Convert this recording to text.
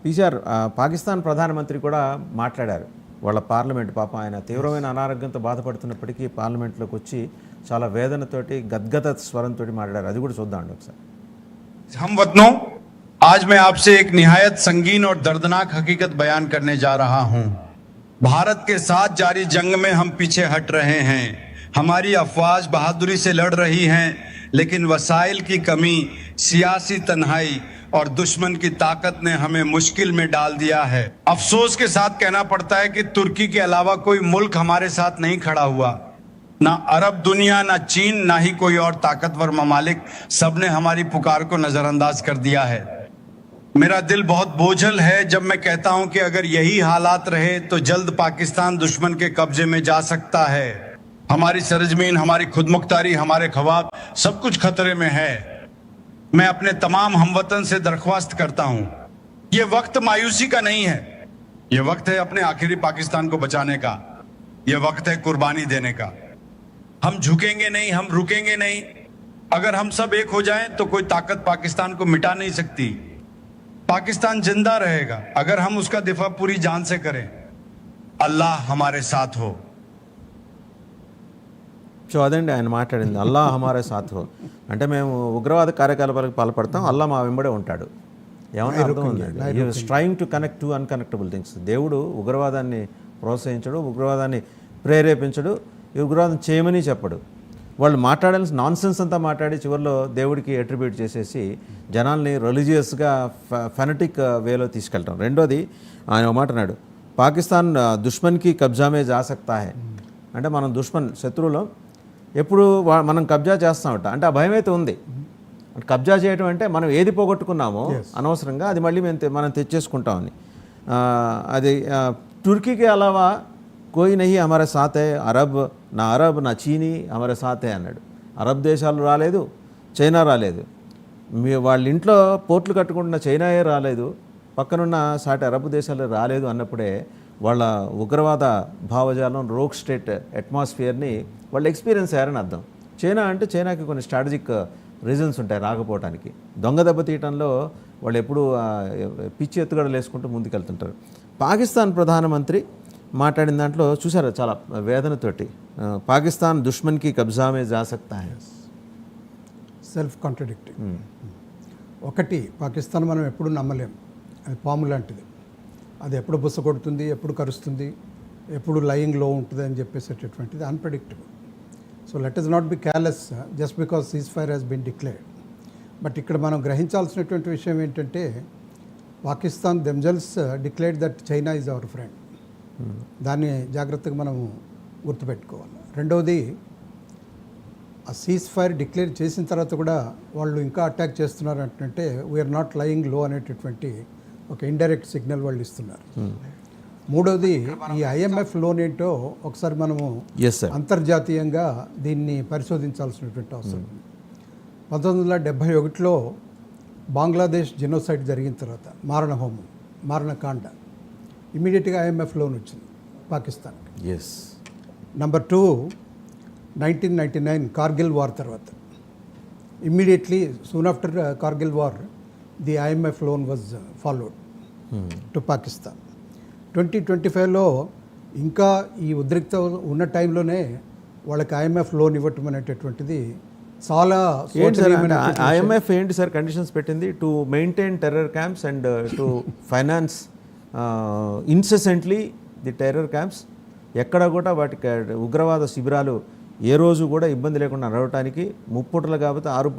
PCR Pakistan ప్రధానమంత్రి కూడా మాట్లాడారు. వాళ్ళ పార్లమెంట్ పాపం ఆయన తీవ్రమైన అనారోగ్యంతో బాధపడుతున్నప్పటికీ పార్లమెంట్లోకి వచ్చి చాలా వేదనతోటి గద్గద స్వరంతో మాట్లాడారు. అది కూడా చూద్దామండి ఒకసారి. हम वतनों, आज मैं आपसे एक निहायत संगीन और दर्दनाक हकीकत बयान करने जा रहा हूं। भारत के साथ जारी जंग में हम पीछे हट रहे हैं। हमारी अफवाज बहादुरी से लड़ रही हैं, लेकिन वसाइल की कमी, सियासी तन्हाई और दुश्मन की ताकत ने हमें मुश्किल में डाल दिया है। अफसोस के साथ कहना पड़ता है कि तुर्की के अलावा कोई मुल्क हमारे साथ नहीं खड़ा हुआ। ना अरब दुनिया, ना चीन, ना ही कोई और ताकतवर ममालिक, सबने हमारी पुकार को नजरअंदाज कर दिया है। मेरा दिल बहुत बोझल है जब मैं कहता हूं कि अगर यही हालात रहे तो जल्द पाकिस्तान दुश्मन के कब्जे में जा सकता है। हमारी सरजमीन, हमारी खुदमुख्तारी, हमारे ख्वाब, सब कुछ खतरे में है। मैं अपने तमाम हमवतन से दरख्वास्त करता हूं, ये वक्त मायूसी का नहीं है, ये वक्त है अपने आखिरी पाकिस्तान को बचाने का, ये वक्त है कुर्बानी देने का। हम झुकेंगे नहीं, हम रुकेंगे नहीं। अगर हम सब एक हो जाएं तो कोई ताकत पाकिस्तान को मिटा नहीं सकती। पाकिस्तान जिंदा रहेगा अगर हम उसका दिफा पूरी जान से करें। अल्लाह हमारे साथ हो। సో అదండి ఆయన మాట్లాడింది. అల్లా హమారే సాత్ హో అంటే మేము ఉగ్రవాద కార్యకలాపాలకు పాల్పడతాం, అల్లా మా వెంబడే ఉంటాడు. ఏమన్నా అర్థం ఉందండి? He was trying to connect to unconnectable things. దేవుడు ఉగ్రవాదాన్ని ప్రోత్సహించడు, ఉగ్రవాదాన్ని ప్రేరేపించడు, ఈ ఉగ్రవాదం చేయమని చెప్పడు. వాళ్ళు మాట్లాడాల్సిన నాన్ సెన్స్ అంతా మాట్లాడి చివరిలో దేవుడికి అట్రిబ్యూట్ చేసేసి జనాల్ని రిలీజియస్గా ఫెనటిక్ వేలో తీసుకెళ్ళటం. రెండోది ఆయన ఒక మాట అన్నాడు, పాకిస్తాన్ దుష్మన్కి కబ్జామే జా సక్తా హై అంటే మనం దుష్మన్ శత్రువులో ఎప్పుడు మనం కబ్జా చేస్తామట అంటే ఆ భయం అయితే ఉంది. కబ్జా చేయడం అంటే మనం ఏది పోగొట్టుకున్నామో అనవసరంగా అది మళ్ళీ మనం తెచ్చేసుకుంటామని. అది తుర్కీకి అలావా కోయి నహీ హమారే సాత్ హై, అరబ్ నా చీనీ హమారే సాత్ హై అన్నాడు. అరబ్ దేశాలు రాలేదు, చైనా రాలేదు, వాళ్ళ ఇంట్లో పోర్ట్లు కట్టుకుంటున్న చైనాయే రాలేదు, పక్కనున్న సాటి అరబ్ దేశాలు రాలేదు అన్నప్పుడే వాళ్ళ ఉగ్రవాద భావజాలం, రోగ్ స్టేట్ అట్మాస్ఫియర్ని వాళ్ళు ఎక్స్పీరియన్స్ అయ్యారని అర్థం. చైనా అంటే చైనాకి కొన్ని స్ట్రాటజిక్ రీజన్స్ ఉంటాయి రాకపోవడానికి. దొంగ దెబ్బ తీయటంలో వాళ్ళు ఎప్పుడూ పిచ్చి ఎత్తుగడలు వేసుకుంటూ ముందుకెళ్తుంటారు. పాకిస్తాన్ ప్రధానమంత్రి మాట్లాడిన దాంట్లో చూసారా చాలా వేదనతోటి, పాకిస్తాన్ దుష్మన్కి కబ్జామే జా సక్తా హై. Self contradicting. ఒకటి, పాకిస్తాన్ మనం ఎప్పుడు నమ్మలేం, అది పాము లాంటిది. అది ఎప్పుడు బుస కొడుతుంది, ఎప్పుడు కరుస్తుంది, ఎప్పుడు లయింగ్లో ఉంటుంది అని చెప్పేసేటటువంటిది unpredictable. So let us not be careless just because ceasefire has been declared. But ఇక్కడ మనం గ్రహించాల్సినటువంటి విషయం ఏంటంటే Pakistan themselves declared that China is our friend. దాన్ని జాగ్రత్తగా మనం గుర్తుపెట్టుకోవాలి. రెండవది, ఆ సీజ్ ఫైర్ డిక్లేర్ చేసిన తర్వాత కూడా వాళ్ళు ఇంకా అటాక్ చేస్తున్నారు అంటే వీఆర్ నాట్ లయింగ్ లో అనేటటువంటి ఒక ఇండైరెక్ట్ సిగ్నల్ వాళ్ళు ఇస్తున్నారు. మూడవది, ఈ ఐఎంఎఫ్ లోన్ ఏంటో ఒకసారి మనము అంతర్జాతీయంగా దీన్ని పరిశోధించాల్సినటువంటి అవసరం ఉంది. 1971లో బంగ్లాదేశ్ జెనోసైడ్ జరిగిన తర్వాత మారణహోమం, మారణకాండ, ఇమీడియట్గా ఐఎంఎఫ్ లోన్ వచ్చింది పాకిస్తాన్కి. నెంబర్ 2, 1999 కార్గిల్ వార్ తర్వాత immediately soon after Kargil war the IMF loan was followed to Pakistan. 2025లో ఇంకా ఈ ఉద్రిక్త ఉన్న టైంలోనే వాళ్ళకి ఐఎంఎఫ్ లోన్ ఇవ్వటం అనేటటువంటిది చాలా. ఐఎంఎఫ్ ఏంటి సార్ కండిషన్స్ పెట్టింది? To maintain terror camps and to finance incessantly the terror camps. ఎక్కడ కూడా వాటికి ఉగ్రవాద శిబిరాలు ఏ రోజు కూడా ఇబ్బంది లేకుండా నడవటానికి ముప్పుటలు కాబట్టి 6